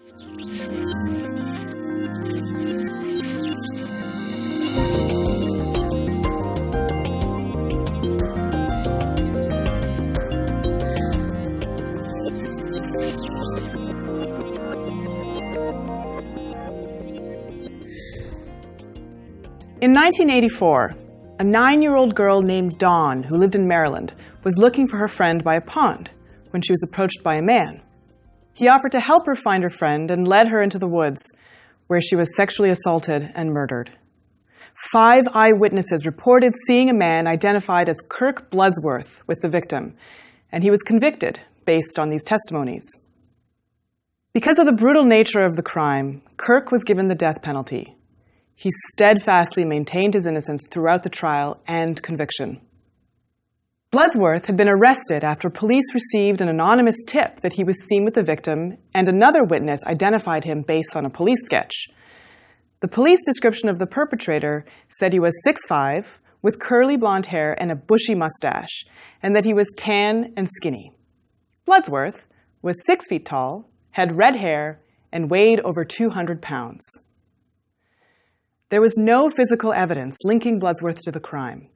In 1984, a 9-year-old girl named Dawn, who lived in Maryland, was looking for her friend by a pond when she was approached by a man. He offered to help her find her friend and led her into the woods, where she was sexually assaulted and murdered. 5 eyewitnesses reported seeing a man identified as Kirk Bloodsworth with the victim, and he was convicted based on these testimonies. Because of the brutal nature of the crime, Kirk was given the death penalty. He steadfastly maintained his innocence throughout the trial and conviction. Bloodsworth had been arrested after police received an anonymous tip that he was seen with the victim, and another witness identified him based on a police sketch. The police description of the perpetrator said he was 6'5", with curly blonde hair and a bushy mustache, and that he was tan and skinny. Bloodsworth was 6 feet tall, had red hair, and weighed over 200 pounds. There was no physical evidence linking Bloodsworth to the crime.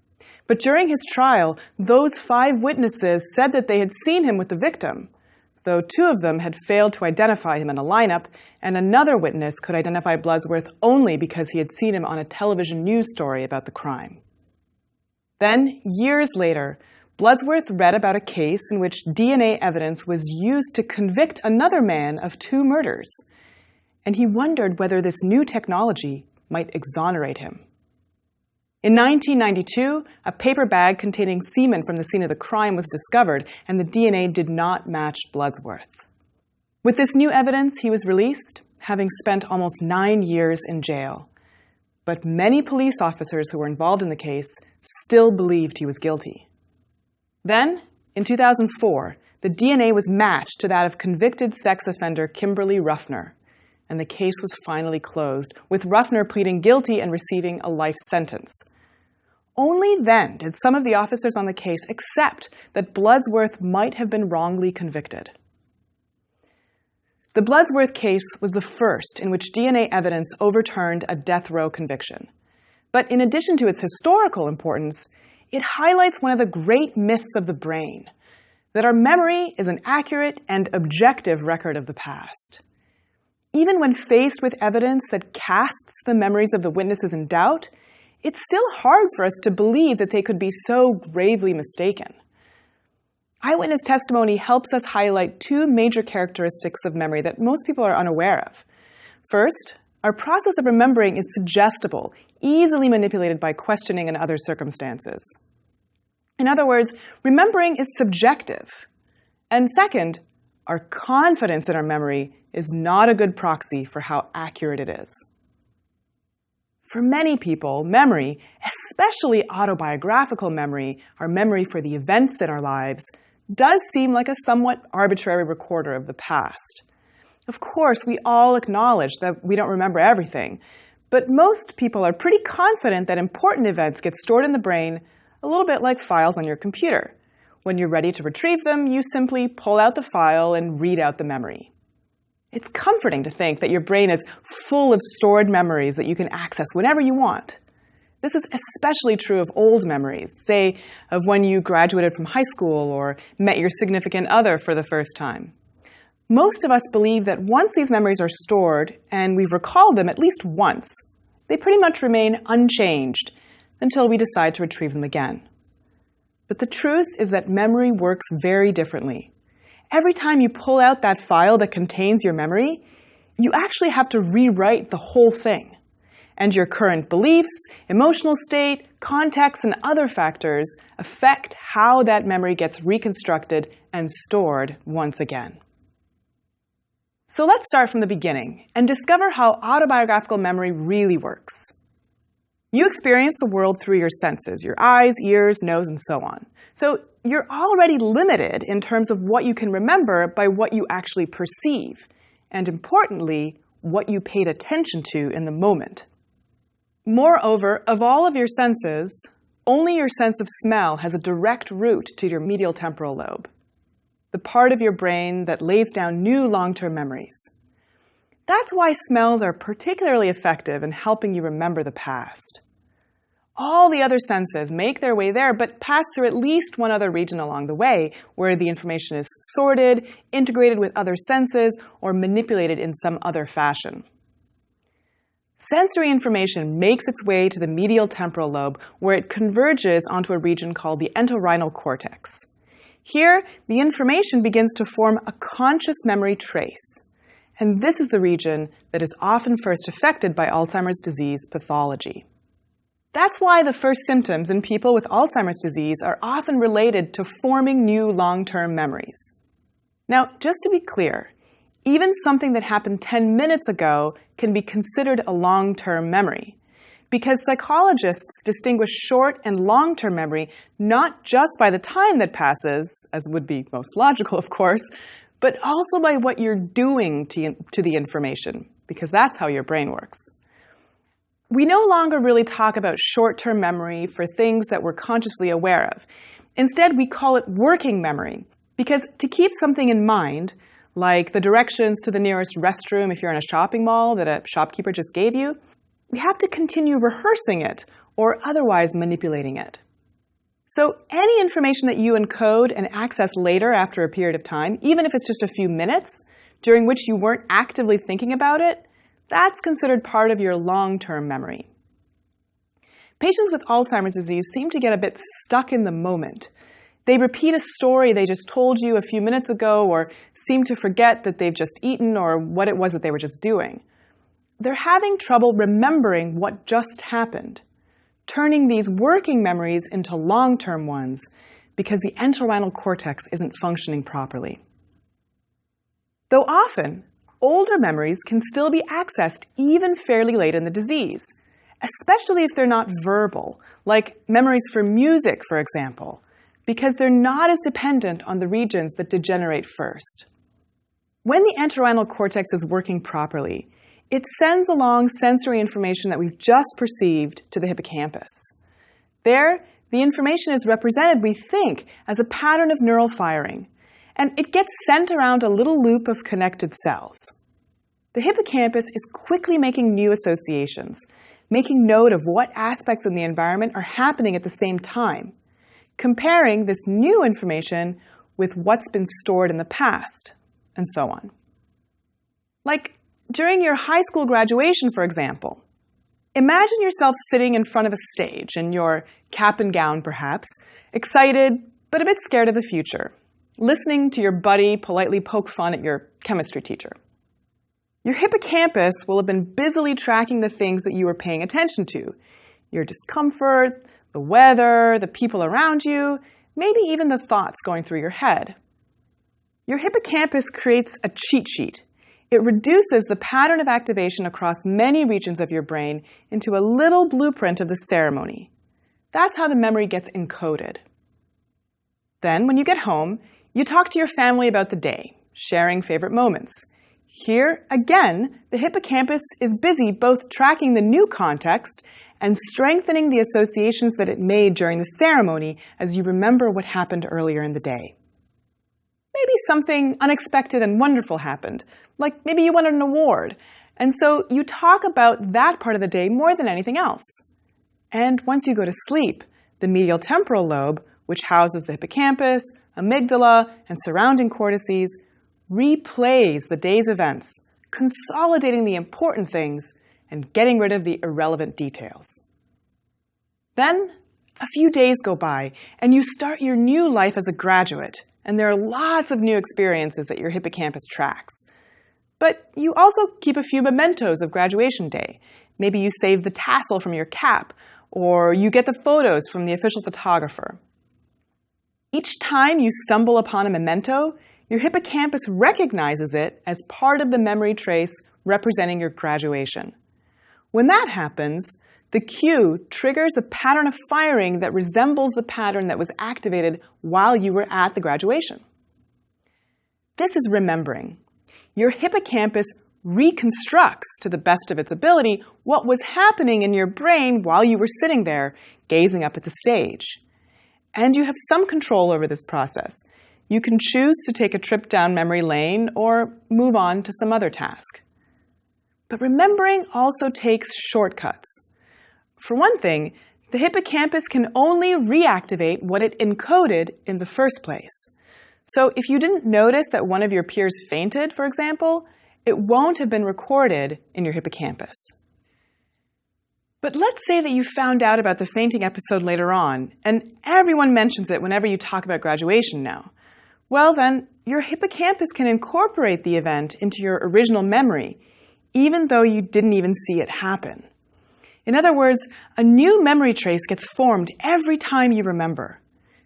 But during his trial, those 5 witnesses said that they had seen him with the victim, though 2 of them had failed to identify him in a lineup, and another witness could identify Bloodsworth only because he had seen him on a television news story about the crime. Then, years later, Bloodsworth read about a case in which DNA evidence was used to convict another man of 2 murders, and he wondered whether this new technology might exonerate him. In 1992, a paper bag containing semen from the scene of the crime was discovered, and the DNA did not match Bloodsworth. With this new evidence, he was released, having spent almost 9 years in jail. But many police officers who were involved in the case still believed he was guilty. Then, in 2004, the DNA was matched to that of convicted sex offender Kimberly Ruffner, and the case was finally closed, with Ruffner pleading guilty and receiving a life sentence. Only then did some of the officers on the case accept that Bloodsworth might have been wrongly convicted. The Bloodsworth case was the first in which DNA evidence overturned a death row conviction. But in addition to its historical importance, it highlights one of the great myths of the brain, that our memory is an accurate and objective record of the past. Even when faced with evidence that casts the memories of the witnesses in doubt, it's still hard for us to believe that they could be so gravely mistaken. Eyewitness testimony helps us highlight 2 major characteristics of memory that most people are unaware of. First, our process of remembering is suggestible, easily manipulated by questioning and other circumstances. In other words, remembering is subjective. And second, our confidence in our memory is not a good proxy for how accurate it is. For many people, memory, especially autobiographical memory, our memory for the events in our lives, does seem like a somewhat arbitrary recorder of the past. Of course, we all acknowledge that we don't remember everything, but most people are pretty confident that important events get stored in the brain a little bit like files on your computer. When you're ready to retrieve them, you simply pull out the file and read out the memory. It's comforting to think that your brain is full of stored memories that you can access whenever you want. This is especially true of old memories, say of when you graduated from high school or met your significant other for the first time. Most of us believe that once these memories are stored and we've recalled them at least once, they pretty much remain unchanged until we decide to retrieve them again. But the truth is that memory works very differently. Every time you pull out that file that contains your memory, you actually have to rewrite the whole thing. And your current beliefs, emotional state, context, and other factors affect how that memory gets reconstructed and stored once again. So let's start from the beginning and discover how autobiographical memory really works. You experience the world through your senses, your eyes, ears, nose, and so on. So you're already limited in terms of what you can remember by what you actually perceive, and importantly, what you paid attention to in the moment. Moreover, of all of your senses, only your sense of smell has a direct route to your medial temporal lobe, the part of your brain that lays down new long-term memories. That's why smells are particularly effective in helping you remember the past. All the other senses make their way there, but pass through at least one other region along the way, where the information is sorted, integrated with other senses, or manipulated in some other fashion. Sensory information makes its way to the medial temporal lobe, where it converges onto a region called the entorhinal cortex. Here, the information begins to form a conscious memory trace. And this is the region that is often first affected by Alzheimer's disease pathology. That's why the first symptoms in people with Alzheimer's disease are often related to forming new long-term memories. Now, just to be clear, even something that happened 10 minutes ago can be considered a long-term memory, because psychologists distinguish short and long-term memory not just by the time that passes, as would be most logical, of course, but also by what you're doing to the information, because that's how your brain works. We no longer really talk about short-term memory for things that we're consciously aware of. Instead, we call it working memory, because to keep something in mind, like the directions to the nearest restroom if you're in a shopping mall that a shopkeeper just gave you, we have to continue rehearsing it or otherwise manipulating it. So any information that you encode and access later after a period of time, even if it's just a few minutes, during which you weren't actively thinking about it, that's considered part of your long-term memory. Patients with Alzheimer's disease seem to get a bit stuck in the moment. They repeat a story they just told you a few minutes ago, or seem to forget that they've just eaten or what it was that they were just doing. They're having trouble remembering what just happened, turning these working memories into long-term ones because the entorhinal cortex isn't functioning properly. Though often, older memories can still be accessed even fairly late in the disease, especially if they're not verbal, like memories for music, for example, because they're not as dependent on the regions that degenerate first. When the entorhinal cortex is working properly, it sends along sensory information that we've just perceived to the hippocampus. There, the information is represented, we think, as a pattern of neural firing, and it gets sent around a little loop of connected cells. The hippocampus is quickly making new associations, making note of what aspects in the environment are happening at the same time, comparing this new information with what's been stored in the past, and so on. Like during your high school graduation, for example. Imagine yourself sitting in front of a stage in your cap and gown, perhaps, excited but a bit scared of the future, listening to your buddy politely poke fun at your chemistry teacher. Your hippocampus will have been busily tracking the things that you were paying attention to, your discomfort, the weather, the people around you, maybe even the thoughts going through your head. Your hippocampus creates a cheat sheet. It reduces the pattern of activation across many regions of your brain into a little blueprint of the ceremony. That's how the memory gets encoded. Then, when you get home, you talk to your family about the day, sharing favorite moments. Here, again, the hippocampus is busy both tracking the new context and strengthening the associations that it made during the ceremony as you remember what happened earlier in the day. Maybe something unexpected and wonderful happened, like maybe you won an award, and so you talk about that part of the day more than anything else. And once you go to sleep, the medial temporal lobe, which houses the hippocampus, amygdala, and surrounding cortices, replays the day's events, consolidating the important things and getting rid of the irrelevant details. Then, a few days go by, and you start your new life as a graduate, and there are lots of new experiences that your hippocampus tracks. But you also keep a few mementos of graduation day. Maybe you save the tassel from your cap, or you get the photos from the official photographer. Each time you stumble upon a memento, your hippocampus recognizes it as part of the memory trace representing your graduation. When that happens, the cue triggers a pattern of firing that resembles the pattern that was activated while you were at the graduation. This is remembering. Your hippocampus reconstructs, to the best of its ability, what was happening in your brain while you were sitting there, gazing up at the stage. And you have some control over this process. You can choose to take a trip down memory lane or move on to some other task. But remembering also takes shortcuts. For one thing, the hippocampus can only reactivate what it encoded in the first place. So if you didn't notice that one of your peers fainted, for example, it won't have been recorded in your hippocampus. But let's say that you found out about the fainting episode later on, and everyone mentions it whenever you talk about graduation now. Well then, your hippocampus can incorporate the event into your original memory, even though you didn't even see it happen. In other words, a new memory trace gets formed every time you remember,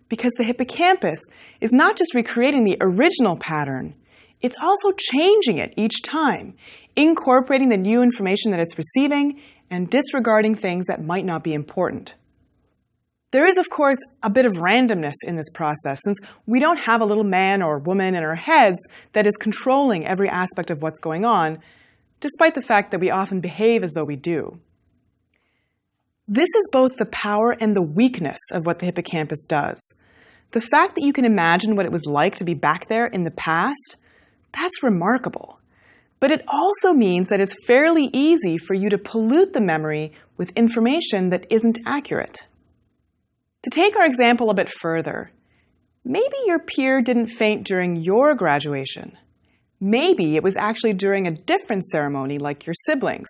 because the hippocampus is not just recreating the original pattern, it's also changing it each time, incorporating the new information that it's receiving and disregarding things that might not be important. There is, of course, a bit of randomness in this process, since we don't have a little man or woman in our heads that is controlling every aspect of what's going on, despite the fact that we often behave as though we do. This is both the power and the weakness of what the hippocampus does. The fact that you can imagine what it was like to be back there in the past, that's remarkable. But it also means that it's fairly easy for you to pollute the memory with information that isn't accurate. To take our example a bit further, maybe your peer didn't faint during your graduation. Maybe it was actually during a different ceremony like your siblings,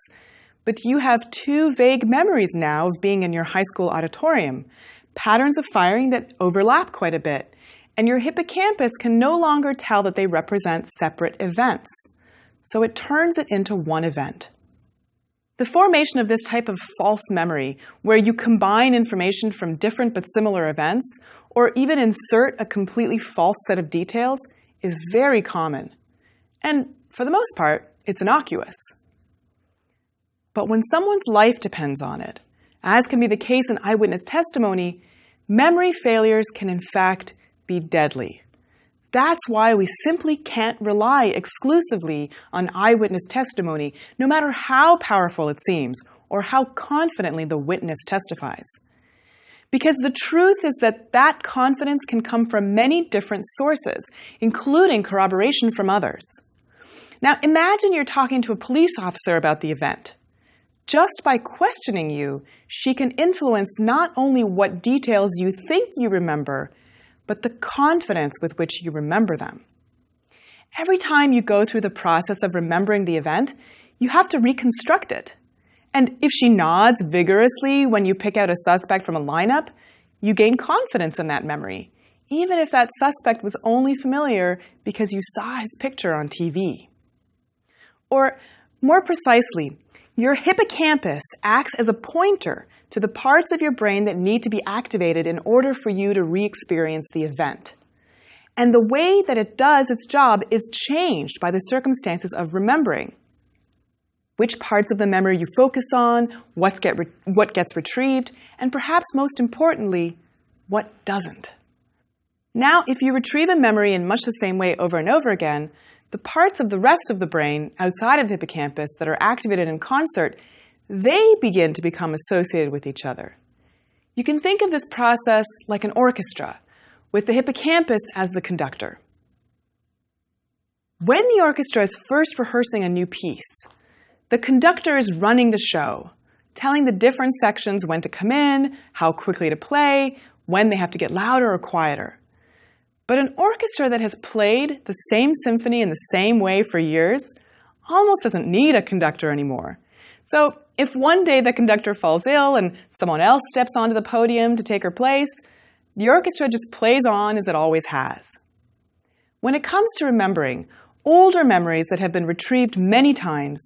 but you have two vague memories now of being in your high school auditorium, patterns of firing that overlap quite a bit, and your hippocampus can no longer tell that they represent separate events. So it turns it into one event. The formation of this type of false memory, where you combine information from different but similar events, or even insert a completely false set of details, is very common. And for the most part, it's innocuous. But when someone's life depends on it, as can be the case in eyewitness testimony, memory failures can in fact be deadly. That's why we simply can't rely exclusively on eyewitness testimony, no matter how powerful it seems or how confidently the witness testifies. Because the truth is that that confidence can come from many different sources, including corroboration from others. Now imagine you're talking to a police officer about the event. Just by questioning you, she can influence not only what details you think you remember, but the confidence with which you remember them. Every time you go through the process of remembering the event, you have to reconstruct it. And if she nods vigorously when you pick out a suspect from a lineup, you gain confidence in that memory, even if that suspect was only familiar because you saw his picture on TV. Or, more precisely, your hippocampus acts as a pointer to the parts of your brain that need to be activated in order for you to re-experience the event. And the way that it does its job is changed by the circumstances of remembering. Which parts of the memory you focus on, what gets retrieved, and perhaps most importantly, what doesn't. Now, if you retrieve a memory in much the same way over and over again, the parts of the rest of the brain outside of the hippocampus that are activated in concert, they begin to become associated with each other. You can think of this process like an orchestra, with the hippocampus as the conductor. When the orchestra is first rehearsing a new piece, the conductor is running the show, telling the different sections when to come in, how quickly to play, when they have to get louder or quieter. But an orchestra that has played the same symphony in the same way for years almost doesn't need a conductor anymore. So if one day the conductor falls ill and someone else steps onto the podium to take her place, the orchestra just plays on as it always has. When it comes to remembering, older memories that have been retrieved many times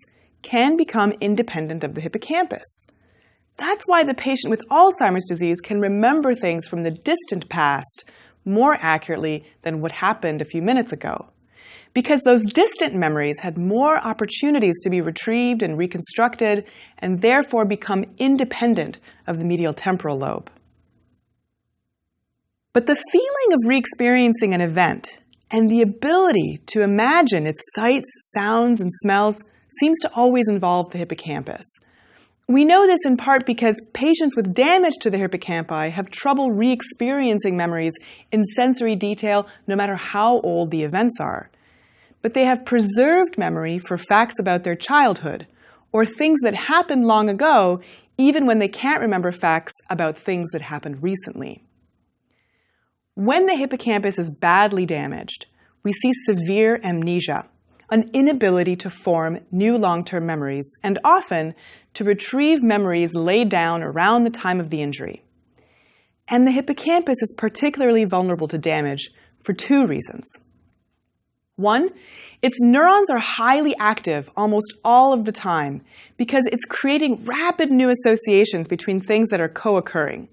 can become independent of the hippocampus. That's why the patient with Alzheimer's disease can remember things from the distant past more accurately than what happened a few minutes ago, because those distant memories had more opportunities to be retrieved and reconstructed and therefore become independent of the medial temporal lobe. But the feeling of re-experiencing an event and the ability to imagine its sights, sounds, and smells seems to always involve the hippocampus. We know this in part because patients with damage to the hippocampi have trouble re-experiencing memories in sensory detail no matter how old the events are. But they have preserved memory for facts about their childhood or things that happened long ago, even when they can't remember facts about things that happened recently. When the hippocampus is badly damaged, we see severe amnesia, an inability to form new long-term memories, and often to retrieve memories laid down around the time of the injury. And the hippocampus is particularly vulnerable to damage for two reasons. One, its neurons are highly active almost all of the time because it's creating rapid new associations between things that are co-occurring.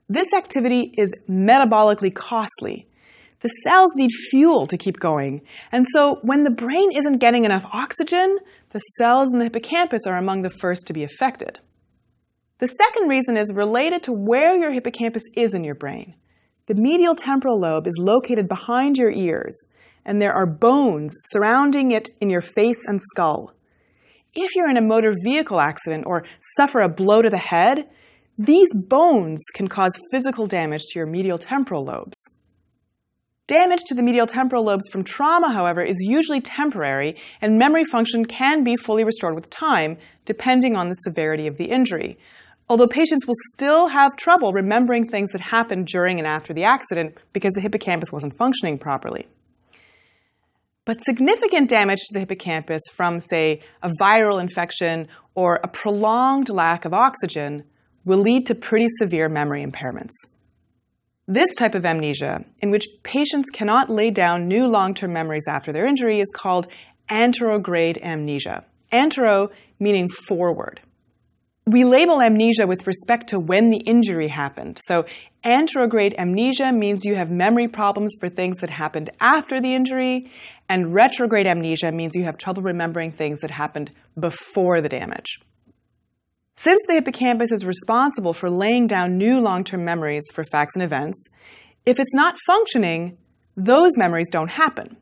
This activity is metabolically costly. The cells need fuel to keep going, and so when the brain isn't getting enough oxygen, the cells in the hippocampus are among the first to be affected. The second reason is related to where your hippocampus is in your brain. The medial temporal lobe is located behind your ears, and there are bones surrounding it in your face and skull. If you're in a motor vehicle accident or suffer a blow to the head, these bones can cause physical damage to your medial temporal lobes. Damage to the medial temporal lobes from trauma, however, is usually temporary, and memory function can be fully restored with time, depending on the severity of the injury. Although patients will still have trouble remembering things that happened during and after the accident because the hippocampus wasn't functioning properly. But significant damage to the hippocampus from, say, a viral infection or a prolonged lack of oxygen will lead to pretty severe memory impairments. This type of amnesia, in which patients cannot lay down new long-term memories after their injury, is called anterograde amnesia. Antero meaning forward. We label amnesia with respect to when the injury happened. So anterograde amnesia means you have memory problems for things that happened after the injury, and retrograde amnesia means you have trouble remembering things that happened before the damage. Since the hippocampus is responsible for laying down new long-term memories for facts and events, if it's not functioning, those memories don't happen.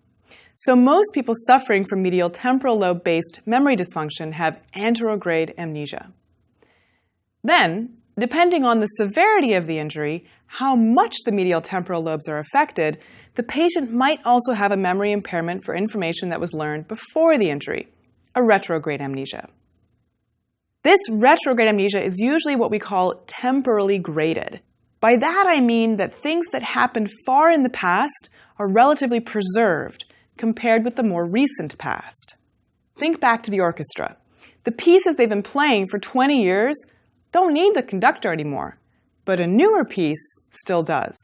So most people suffering from medial temporal lobe-based memory dysfunction have anterograde amnesia. Then, depending on the severity of the injury, how much the medial temporal lobes are affected, the patient might also have a memory impairment for information that was learned before the injury, a retrograde amnesia. This retrograde amnesia is usually what we call temporally graded. By that I mean that things that happened far in the past are relatively preserved compared with the more recent past. Think back to the orchestra. The pieces they've been playing for 20 years don't need the conductor anymore, but a newer piece still does.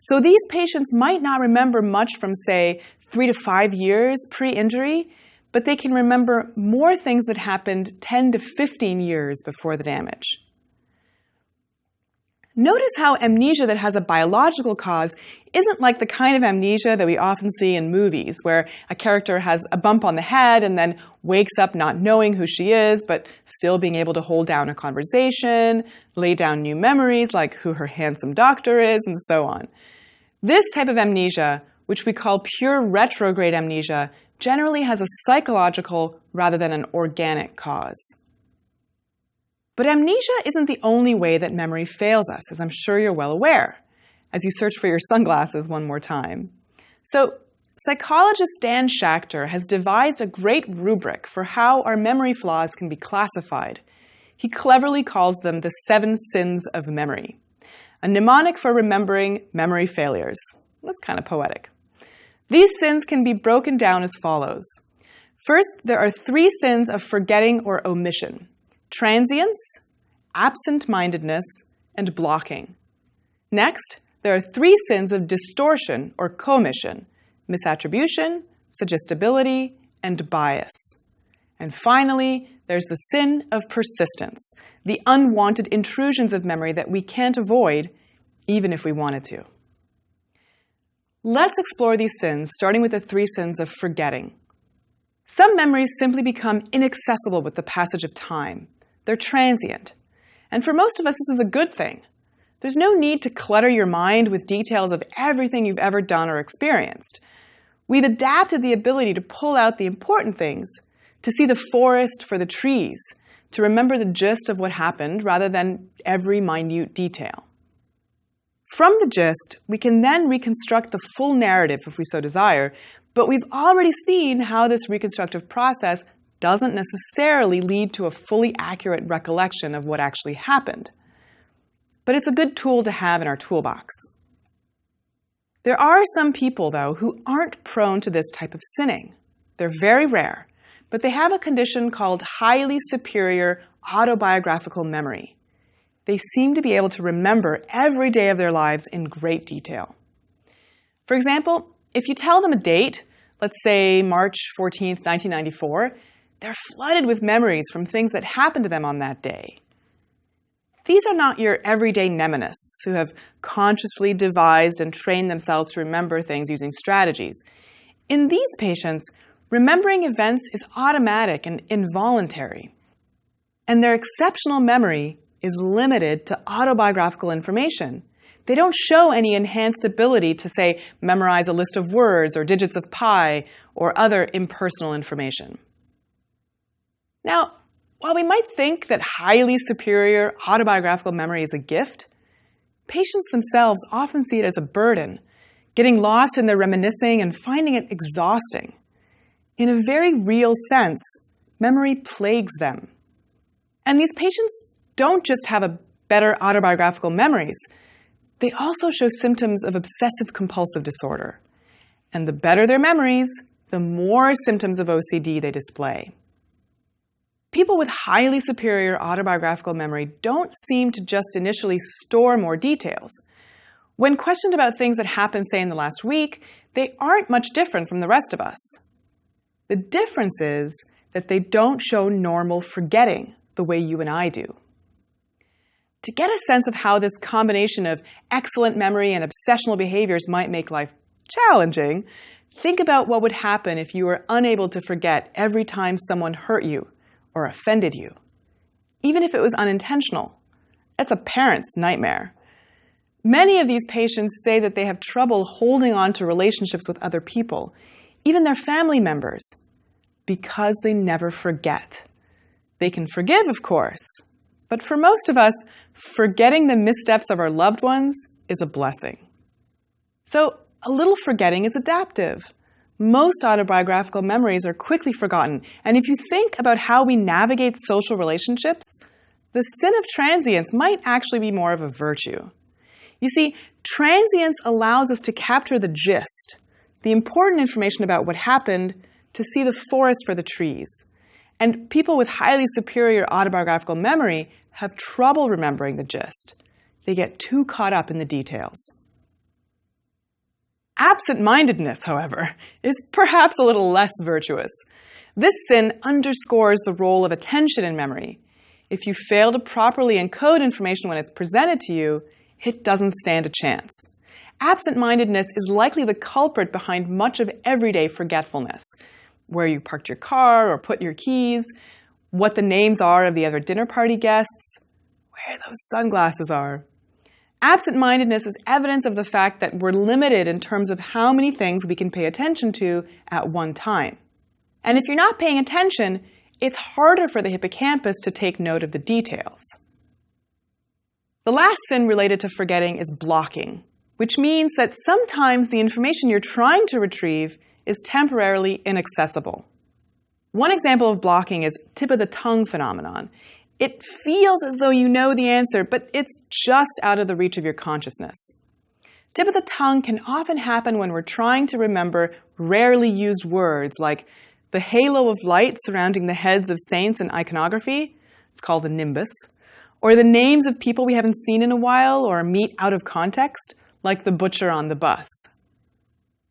So these patients might not remember much from, say, 3 to 5 years pre-injury, but they can remember more things that happened 10 to 15 years before the damage. Notice how amnesia that has a biological cause isn't like the kind of amnesia that we often see in movies, where a character has a bump on the head and then wakes up not knowing who she is, but still being able to hold down a conversation, lay down new memories like who her handsome doctor is, and so on. This type of amnesia, which we call pure retrograde amnesia, generally has a psychological rather than an organic cause. But amnesia isn't the only way that memory fails us, as I'm sure you're well aware, as you search for your sunglasses one more time. So, psychologist Dan Schachter has devised a great rubric for how our memory flaws can be classified. He cleverly calls them the 7 sins of memory, a mnemonic for remembering memory failures. That's kind of poetic. These sins can be broken down as follows. First, there are 3 sins of forgetting or omission: transience, absent-mindedness, and blocking. Next, there are 3 sins of distortion or commission: misattribution, suggestibility, and bias. And finally, there's the sin of persistence, the unwanted intrusions of memory that we can't avoid, even if we wanted to. Let's explore these sins, starting with the 3 sins of forgetting. Some memories simply become inaccessible with the passage of time. They're transient. And for most of us, this is a good thing. There's no need to clutter your mind with details of everything you've ever done or experienced. We've adapted the ability to pull out the important things, to see the forest for the trees, to remember the gist of what happened rather than every minute detail. From the gist, we can then reconstruct the full narrative if we so desire, but we've already seen how this reconstructive process doesn't necessarily lead to a fully accurate recollection of what actually happened. But it's a good tool to have in our toolbox. There are some people, though, who aren't prone to this type of sinning. They're very rare, but they have a condition called highly superior autobiographical memory. They seem to be able to remember every day of their lives in great detail. For example, if you tell them a date, let's say March 14th, 1994, they're flooded with memories from things that happened to them on that day. These are not your everyday mnemonists who have consciously devised and trained themselves to remember things using strategies. In these patients, remembering events is automatic and involuntary, and their exceptional memory is limited to autobiographical information. They don't show any enhanced ability to, say, memorize a list of words or digits of pi or other impersonal information. Now, while we might think that highly superior autobiographical memory is a gift, patients themselves often see it as a burden, getting lost in their reminiscing and finding it exhausting. In a very real sense, memory plagues them. And these patients don't just have a better autobiographical memories, they also show symptoms of obsessive-compulsive disorder. And the better their memories, the more symptoms of OCD they display. People with highly superior autobiographical memory don't seem to just initially store more details. When questioned about things that happened, say, in the last week, they aren't much different from the rest of us. The difference is that they don't show normal forgetting the way you and I do. To get a sense of how this combination of excellent memory and obsessional behaviors might make life challenging, think about what would happen if you were unable to forget every time someone hurt you or offended you, even if it was unintentional. That's a parent's nightmare. Many of these patients say that they have trouble holding on to relationships with other people, even their family members, because they never forget. They can forgive, of course, but for most of us, forgetting the missteps of our loved ones is a blessing. So a little forgetting is adaptive. Most autobiographical memories are quickly forgotten, and if you think about how we navigate social relationships, the sin of transience might actually be more of a virtue. You see, transience allows us to capture the gist, the important information about what happened, to see the forest for the trees. And people with highly superior autobiographical memory have trouble remembering the gist. They get too caught up in the details. Absent-mindedness, however, is perhaps a little less virtuous. This sin underscores the role of attention in memory. If you fail to properly encode information when it's presented to you, it doesn't stand a chance. Absent-mindedness is likely the culprit behind much of everyday forgetfulness. Where you parked your car or put your keys, what the names are of the other dinner party guests, where those sunglasses are. Absent-mindedness is evidence of the fact that we're limited in terms of how many things we can pay attention to at one time. And if you're not paying attention, it's harder for the hippocampus to take note of the details. The last sin related to forgetting is blocking, which means that sometimes the information you're trying to retrieve is temporarily inaccessible. One example of blocking is tip-of-the-tongue phenomenon. It feels as though you know the answer, but it's just out of the reach of your consciousness. Tip-of-the-tongue can often happen when we're trying to remember rarely used words like the halo of light surrounding the heads of saints in iconography, it's called the nimbus, or the names of people we haven't seen in a while or meet out of context, like the butcher on the bus.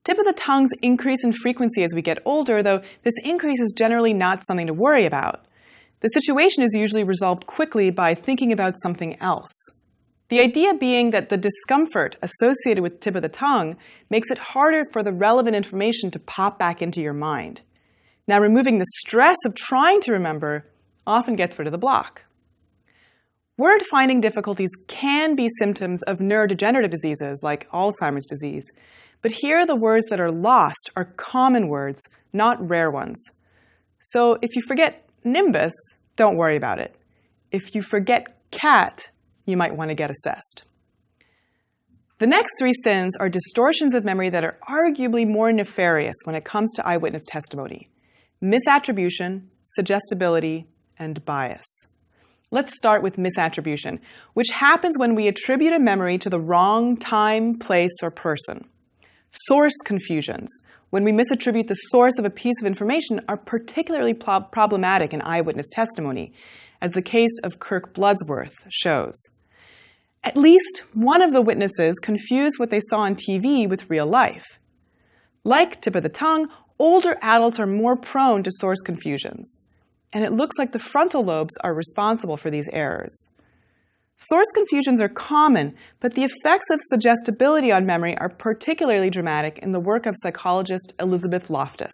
Tip-of-the-tongues increase in frequency as we get older, though this increase is generally not something to worry about. The situation is usually resolved quickly by thinking about something else. The idea being that the discomfort associated with tip-of-the-tongue makes it harder for the relevant information to pop back into your mind. Now, removing the stress of trying to remember often gets rid of the block. Word-finding difficulties can be symptoms of neurodegenerative diseases like Alzheimer's disease, but here the words that are lost are common words, not rare ones. So if you forget nimbus, don't worry about it. If you forget cat, you might want to get assessed. The next three sins are distortions of memory that are arguably more nefarious when it comes to eyewitness testimony: misattribution, suggestibility, and bias. Let's start with misattribution, which happens when we attribute a memory to the wrong time, place, or person. Source confusions, when we misattribute the source of a piece of information, are particularly problematic in eyewitness testimony, as the case of Kirk Bloodsworth shows. At least one of the witnesses confused what they saw on TV with real life. Like tip of the tongue, older adults are more prone to source confusions, and it looks like the frontal lobes are responsible for these errors. Source confusions are common, but the effects of suggestibility on memory are particularly dramatic in the work of psychologist Elizabeth Loftus.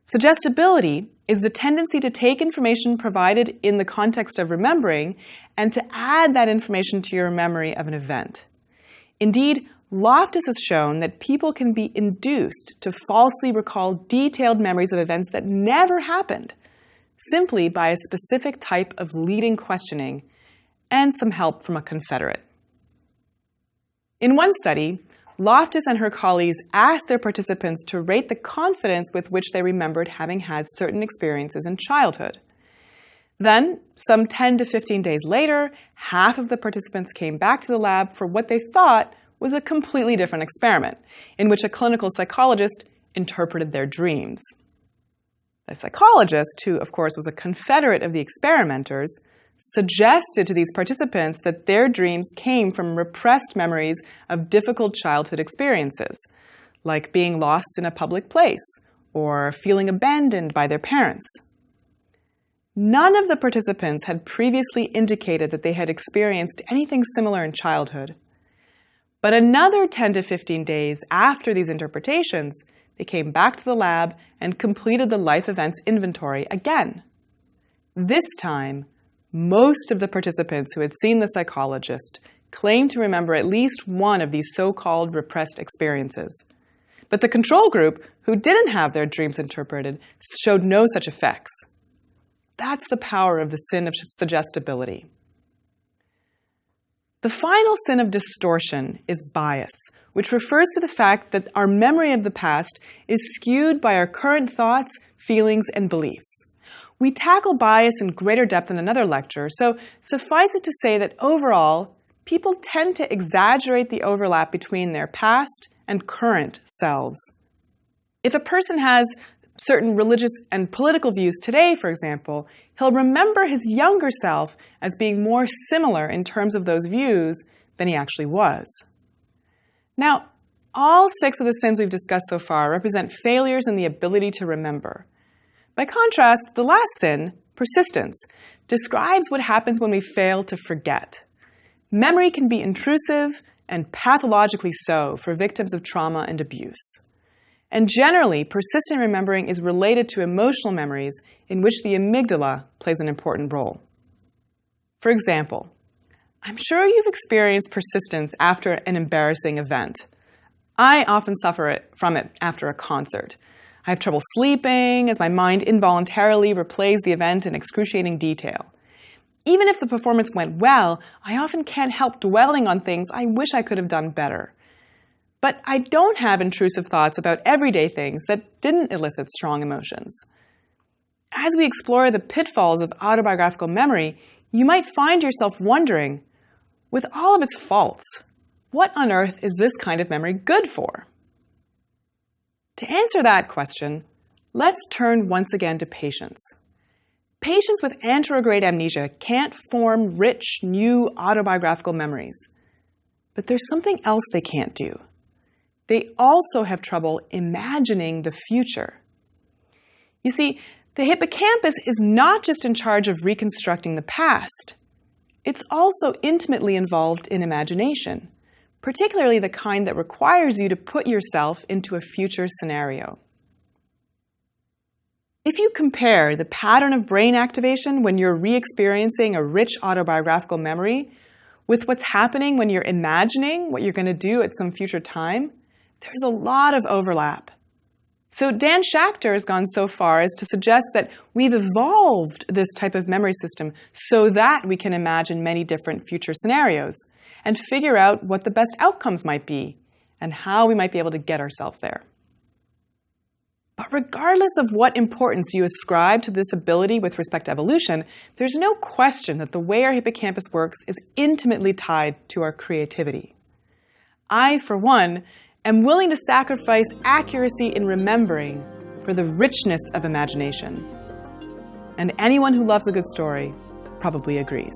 Suggestibility is the tendency to take information provided in the context of remembering and to add that information to your memory of an event. Indeed, Loftus has shown that people can be induced to falsely recall detailed memories of events that never happened, simply by a specific type of leading questioning and some help from a confederate. In one study, Loftus and her colleagues asked their participants to rate the confidence with which they remembered having had certain experiences in childhood. Then, some 10 to 15 days later, half of the participants came back to the lab for what they thought was a completely different experiment, in which a clinical psychologist interpreted their dreams. The psychologist, who of course was a confederate of the experimenters, suggested to these participants that their dreams came from repressed memories of difficult childhood experiences, like being lost in a public place or feeling abandoned by their parents. None of the participants had previously indicated that they had experienced anything similar in childhood. But another 10 to 15 days after these interpretations, they came back to the lab and completed the life events inventory again. This time, most of the participants who had seen the psychologist claimed to remember at least one of these so-called repressed experiences. But the control group, who didn't have their dreams interpreted, showed no such effects. That's the power of the sin of suggestibility. The final sin of distortion is bias, which refers to the fact that our memory of the past is skewed by our current thoughts, feelings, and beliefs. We tackle bias in greater depth in another lecture, so suffice it to say that overall, people tend to exaggerate the overlap between their past and current selves. If a person has certain religious and political views today, for example, he'll remember his younger self as being more similar in terms of those views than he actually was. Now, all 6 of the sins we've discussed so far represent failures in the ability to remember. By contrast, the last sin, persistence, describes what happens when we fail to forget. Memory can be intrusive and pathologically so for victims of trauma and abuse. And generally, persistent remembering is related to emotional memories in which the amygdala plays an important role. For example, I'm sure you've experienced persistence after an embarrassing event. I often suffer from it after a concert. I have trouble sleeping as my mind involuntarily replays the event in excruciating detail. Even if the performance went well, I often can't help dwelling on things I wish I could have done better. But I don't have intrusive thoughts about everyday things that didn't elicit strong emotions. As we explore the pitfalls of autobiographical memory, you might find yourself wondering, with all of its faults, what on earth is this kind of memory good for? To answer that question, let's turn once again to patients. Patients with anterograde amnesia can't form rich, new autobiographical memories. But there's something else they can't do. They also have trouble imagining the future. You see, the hippocampus is not just in charge of reconstructing the past. It's also intimately involved in imagination, particularly the kind that requires you to put yourself into a future scenario. If you compare the pattern of brain activation when you're re-experiencing a rich autobiographical memory with what's happening when you're imagining what you're going to do at some future time, there's a lot of overlap. So Dan Schachter has gone so far as to suggest that we've evolved this type of memory system so that we can imagine many different future scenarios and figure out what the best outcomes might be and how we might be able to get ourselves there. But regardless of what importance you ascribe to this ability with respect to evolution, there's no question that the way our hippocampus works is intimately tied to our creativity. I, for one, am willing to sacrifice accuracy in remembering for the richness of imagination. And anyone who loves a good story probably agrees.